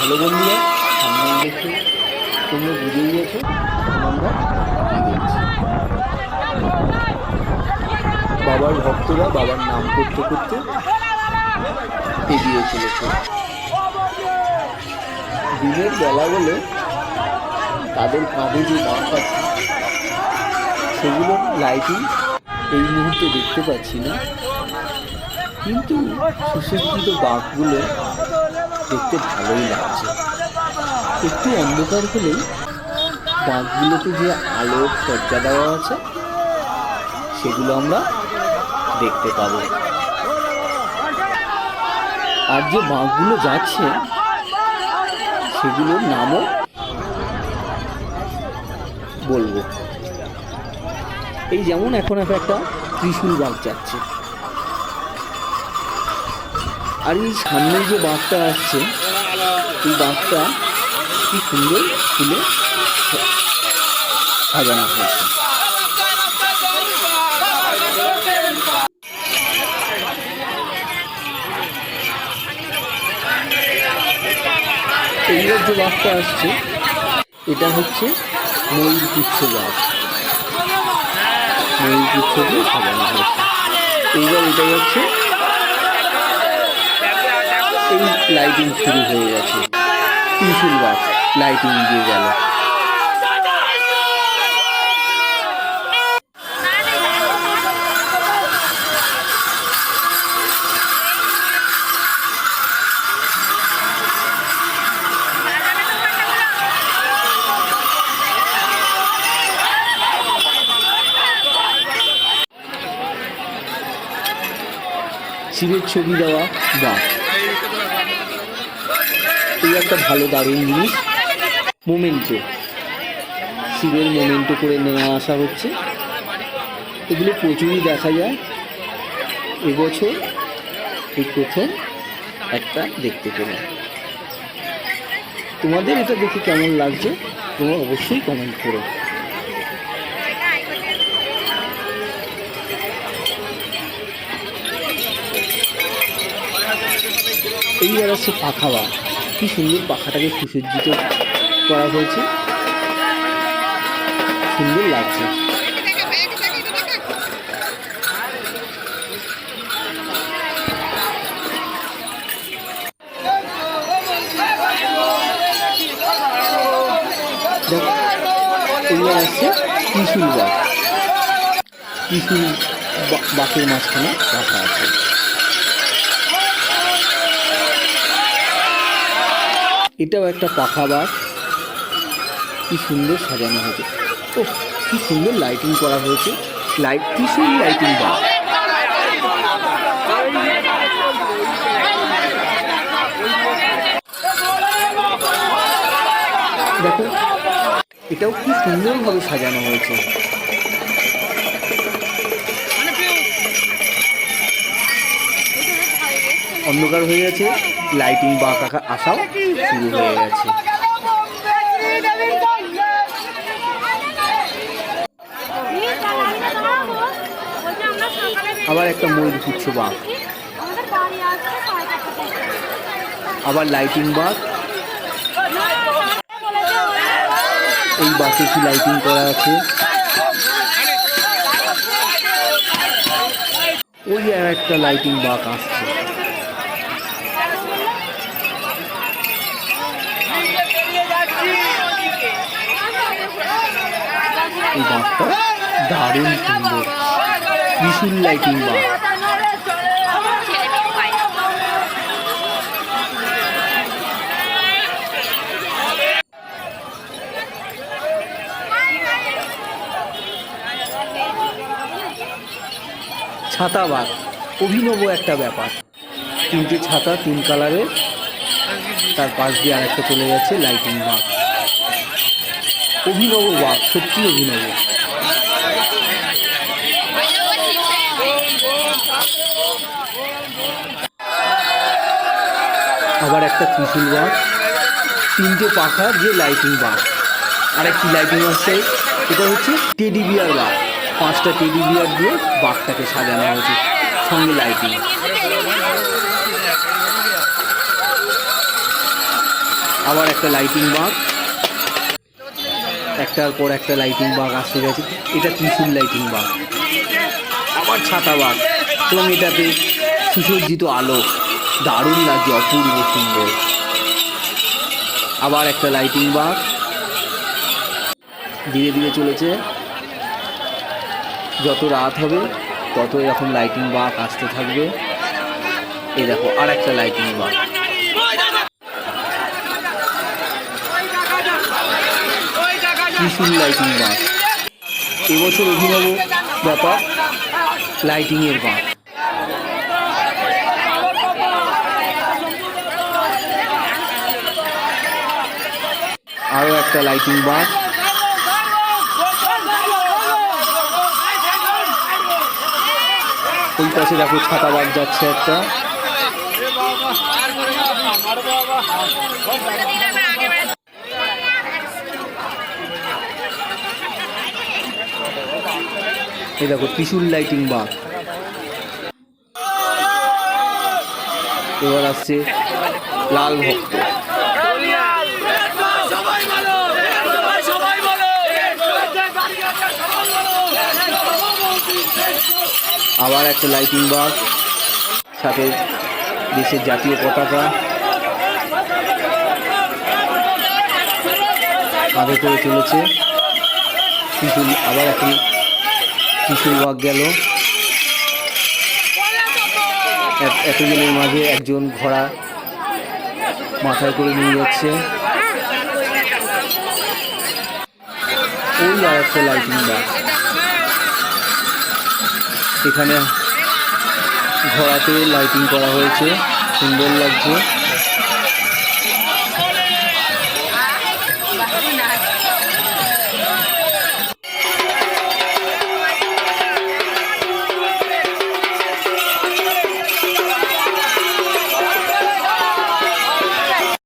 Hello বন্ধুরা, সামনে দেখে তোমরা বুঝে গিয়েছো আমরা কি দেখছি। বাবার ভক্তরা বাবার নাম করতে করতে এগিয়ে চলেছে। দিনের বেলা বলে তাদের কাঁধে যে বাঁক আছে সেগুলো লাইটিং এই মুহূর্তে দেখতে পাচ্ছি না, কিন্তু সুসজ্জিত বাঁকগুলো দেখতে ভালোই লাগছে। একটু অন্ধকার হলেই বাঁকগুলোতে যে আলোর সজ্জা দেওয়া আছে সেগুলো আমরা দেখতে পাবো। আর যে বাঁকগুলো যাচ্ছে সেগুলোর নামও বলবো। এই যেমন এখন একটা ত্রিশূল বাঁক যাচ্ছে, আর এই সামনে যে বাঁকটা আসছে এই বাঁকটা কি সুন্দর ফুলে সাজানো হয়েছে। এইবার যে বাঁকটা আসছে এটা হচ্ছে ময়ূরপুচ্ছ বাঁক, ময়ূরপুচ্ছ দিয়ে সাজানো হয়েছে। এইবার এটা হচ্ছে এই লাইটিং শুরু হয়ে গেছে, ত্রিশূল বাঁক লাইটিং দিয়ে গেল। শিবের ছবি দেওয়া বাঁক, এই একটা ভালো দারুণ জিনিস। মোমেন্টো, শিবের মোমেন্টো করে নিয়ে আসা হচ্ছে। এগুলো প্রচুরই দেখা যায়, এবছর এই প্রথম একটা দেখতে পেলাম। তোমাদের এটা দেখে কেমন লাগছে তোমরা অবশ্যই কমেন্ট করো। এইবার আসছে পাখা বাঁক, কি সুন্দর পাখাটাকে সুসজ্জিত করা হয়েছে, সুন্দর লাগছে। এইবার আসছে ত্রিশূল বাঁক, ত্রিশূল বাঁকের মাঝখানে রাখা আছে। এটাও একটা পাখা বাঁক, কি সুন্দর সাজানো হয়েছে। ও কি সুন্দর লাইটিং করা হয়েছে, ত্রিশূল লাইটিং বাঁক। দেখো এটাও কি সুন্দরভাবে সাজানো হয়েছে। অন্ধকার হয়ে গেছে, লাইটিং বাঁক আসাও শুরু হয়ে গেছে। আবার একটা ময়ূরপুচ্ছ বাঁক, আবার লাইটিং বাঁক। এই বাঁকে কি লাইটিং করা আছে, ওই আর একটা লাইটিং বাঁক আসছে। এই বাঁকটা দারুণ সুন্দর, ত্রিশূল লাইটিং বাঁক। ছাতা বাঁক, অভিনব একটা ব্যাপার, তিনটে ছাতা তিন কালারের, তার পাশ দিয়ে আরেকটা চলে যাচ্ছে লাইটিং বাঁক। অভিনব বাঁক, সত্যি অভিনব। আবার একটা ত্রিশূল বাঁক, তিনটে পাখা দিয়ে লাইটিং বাঁক। আর একটি লাইটিং আসছে, এটা হচ্ছে টেডি বিয়ার বাঁক, 5টা টেডি বিয়ার দিয়ে বাঁকটাকে সাজানো হয়েছে, সঙ্গে লাইটিং। আবার একটা লাইটিং বাঘ, একটার পর একটা লাইটিং বাঘ আসতে গেছে। এটা ত্রিশূল লাইটিং বাঘ, আবার ছাতা বাঘ, এবং এটাতে সুসজ্জিত আলো, দারুণ লাগছে, অপূর্ব সুন্দর। আবার একটা লাইটিং বাঘ ধীরে ধীরে চলেছে। যত রাত হবে তত এরকম লাইটিং বাঘ আসতে থাকবে। এই দেখো আর একটা লাইটিং বাঘ। ত্রিশূল লাইটিং বাঘ, এবছর অভিনব ব্যাপার লাইটিংয়ের বাঘ। আরও একটা লাইটিং বাঘ। ওই পাশে দেখো ছাতা বাঘ যাচ্ছে একটা। এই দেখো ত্রিশূল লাইটিং বাঘ। এবার আসছে লাল ভক্ত। আবার একটা লাইটিং বাঘ, সাথে দেশের জাতীয় পতাকা কাঁধে করে চলেছে। ত্রিশূল, আবার একটা ত্রিশূল বাঘ গেল। এতজনের মাঝে একজন ঘোড়া মাথায় করে নিয়ে যাচ্ছে। ওই আর একটা লাইটিং বাঘ, এখানে ঘোড়াতে লাইটিং করা হয়েছে, সুন্দর লাগছে।